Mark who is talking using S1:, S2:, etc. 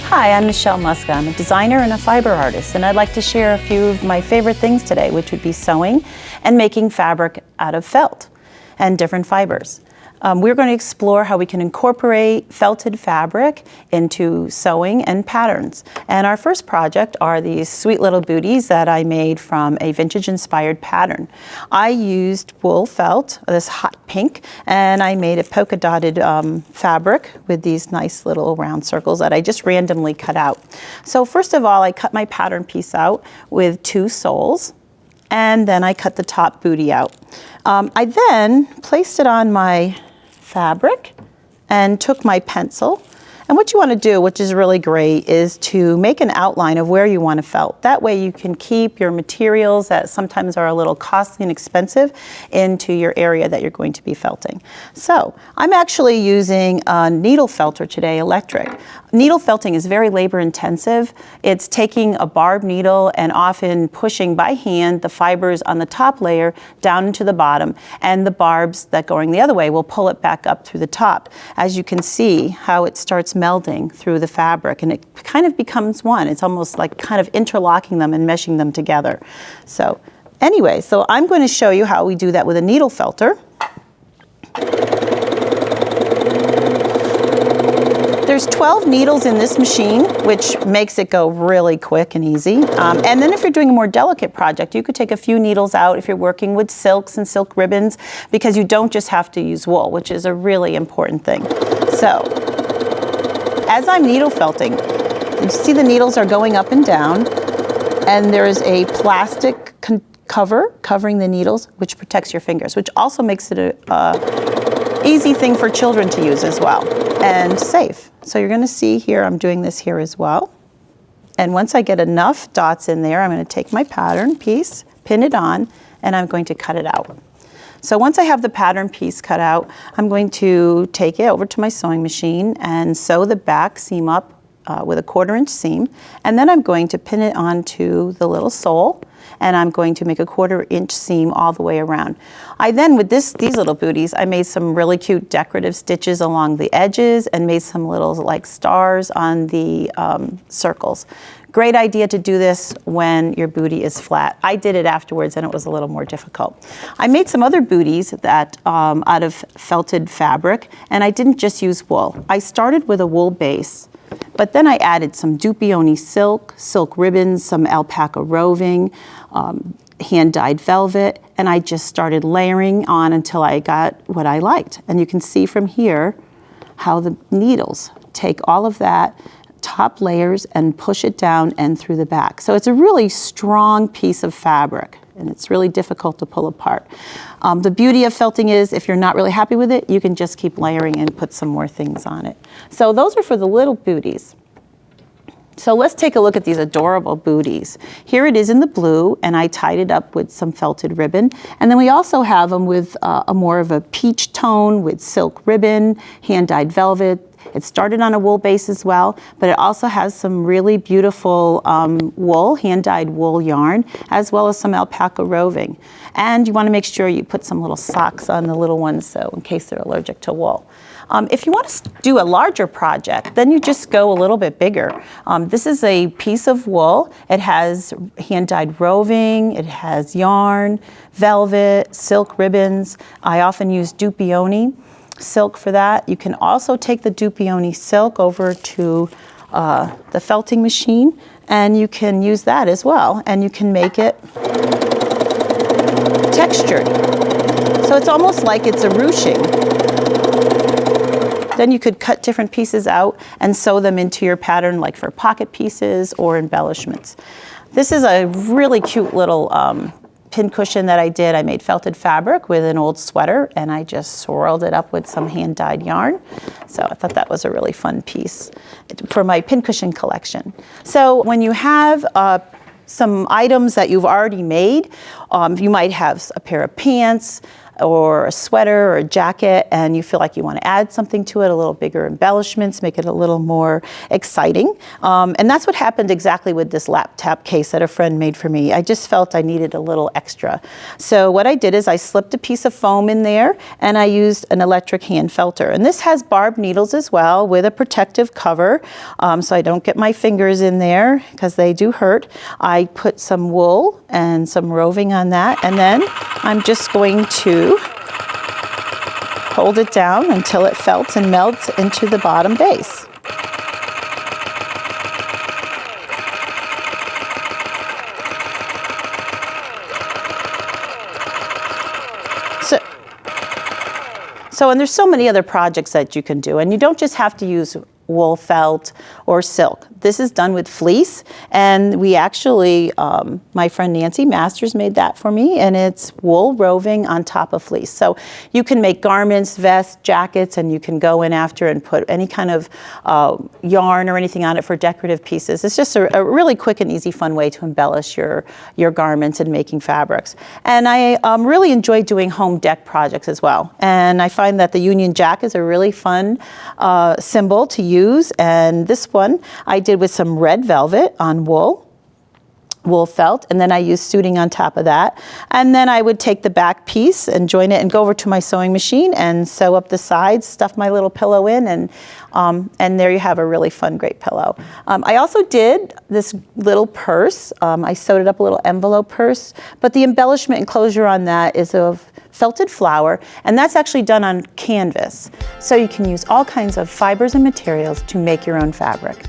S1: Hi, I'm Michele Muska. I'm a designer and a fiber artist, and I'd like to share a few of my favorite things today, which would be sewing and making fabric out of felt and different fibers. We're going to explore how we can incorporate felted fabric into sewing and patterns. And our first project are these sweet little booties that I made from a vintage-inspired pattern. I used wool felt, this hot pink, and I made a polka-dotted fabric with these nice little round circles that I just randomly cut out. So first of all, I cut my pattern piece out with 2 soles, and then I cut the top booty out. I then placed it on my fabric and took my pencil. And what you want to do, which is really great, is to make an outline of where you want to felt. That way you can keep your materials that sometimes are a little costly and expensive into your area that you're going to be felting. So I'm actually using a needle felter today, electric. Needle felting is very labor intensive. It's taking a barb needle and often pushing by hand the fibers on the top layer down into the bottom, and the barbs that going the other way will pull it back up through the top. As you can see how it starts melding through the fabric, and it kind of becomes one. It's almost like kind of interlocking them and meshing them together. So anyway, so I'm going to show you how we do that with a needle felter. There's 12 needles in this machine, which makes it go really quick and easy. And then if you're doing a more delicate project, you could take a few needles out if you're working with silks and silk ribbons, because you don't just have to use wool, which is a really important thing. So as I'm needle felting, you see the needles are going up and down, and there is a plastic cover covering the needles, which protects your fingers, which also makes it a easy thing for children to use as well, and safe. So you're going to see here, I'm doing this here as well. And once I get enough dots in there, I'm going to take my pattern piece, pin it on, and I'm going to cut it out. So once I have the pattern piece cut out, I'm going to take it over to my sewing machine and sew the back seam up with a 1/4 inch seam. And then I'm going to pin it onto the little sole, and I'm going to make a 1/4 inch seam all the way around. I then, with these little booties, I made some really cute decorative stitches along the edges and made some little like stars on the circles. Great idea to do this when your booty is flat. I did it afterwards and it was a little more difficult. I made some other booties that out of felted fabric, and I didn't just use wool. I started with a wool base, but then I added some dupioni silk, silk ribbons, some alpaca roving, hand-dyed velvet, and I just started layering on until I got what I liked. And you can see from here how the needles take all of that top layers and push it down and through the back. So it's a really strong piece of fabric, and it's really difficult to pull apart. The beauty of felting is if you're not really happy with it, you can just keep layering and put some more things on it. So those are for the little booties. So let's take a look at these adorable booties. Here it is in the blue, and I tied it up with some felted ribbon. And then we also have them with a more of a peach tone with silk ribbon, hand-dyed velvet. It started on a wool base as well, but it also has some really beautiful wool, hand-dyed wool yarn, as well as some alpaca roving. And you want to make sure you put some little socks on the little ones, so in case they're allergic to wool. If you want to do a larger project, then you just go a little bit bigger. This is a piece of wool. It has hand-dyed roving, it has yarn, velvet, silk ribbons. I often use dupioni silk for that. You can also take the dupioni silk over to the felting machine, and you can use that as well, and you can make it textured. So it's almost like it's a ruching. Then you could cut different pieces out and sew them into your pattern, like for pocket pieces or embellishments. This is a really cute little pin cushion that I did. I made felted fabric with an old sweater, and I just swirled it up with some hand-dyed yarn. So I thought that was a really fun piece for my pin cushion collection. So when you have some items that you've already made, you might have a pair of pants, or a sweater or a jacket, and you feel like you want to add something to it, a little bigger embellishments, make it a little more exciting. And that's what happened exactly with this laptop case that a friend made for me. I just felt I needed a little extra. So what I did is I slipped a piece of foam in there, and I used an electric hand felter. And this has barbed needles as well with a protective cover, so I don't get my fingers in there because they do hurt. I put some wool and some roving on that, and then I'm just going to hold it down until it felts and melts into the bottom base. And there's so many other projects that you can do, and you don't just have to use wool felt or silk. This is done with fleece, and we actually, my friend Nancy Masters made that for me, and it's wool roving on top of fleece. So you can make garments, vests, jackets, and you can go in after and put any kind of yarn or anything on it for decorative pieces. It's just a really quick and easy, fun way to embellish your garments and making fabrics. And I really enjoy doing home deck projects as well. And I find that the Union Jack is a really fun symbol to use. And this one I did with some red velvet on wool felt, and then I used suiting on top of that. And then I would take the back piece and join it and go over to my sewing machine and sew up the sides, stuff my little pillow in, and there you have a really fun, great pillow. I also did this little purse. I sewed it up, a little envelope purse, but the embellishment and closure on that is of felted flower, and that's actually done on canvas. So you can use all kinds of fibers and materials to make your own fabric.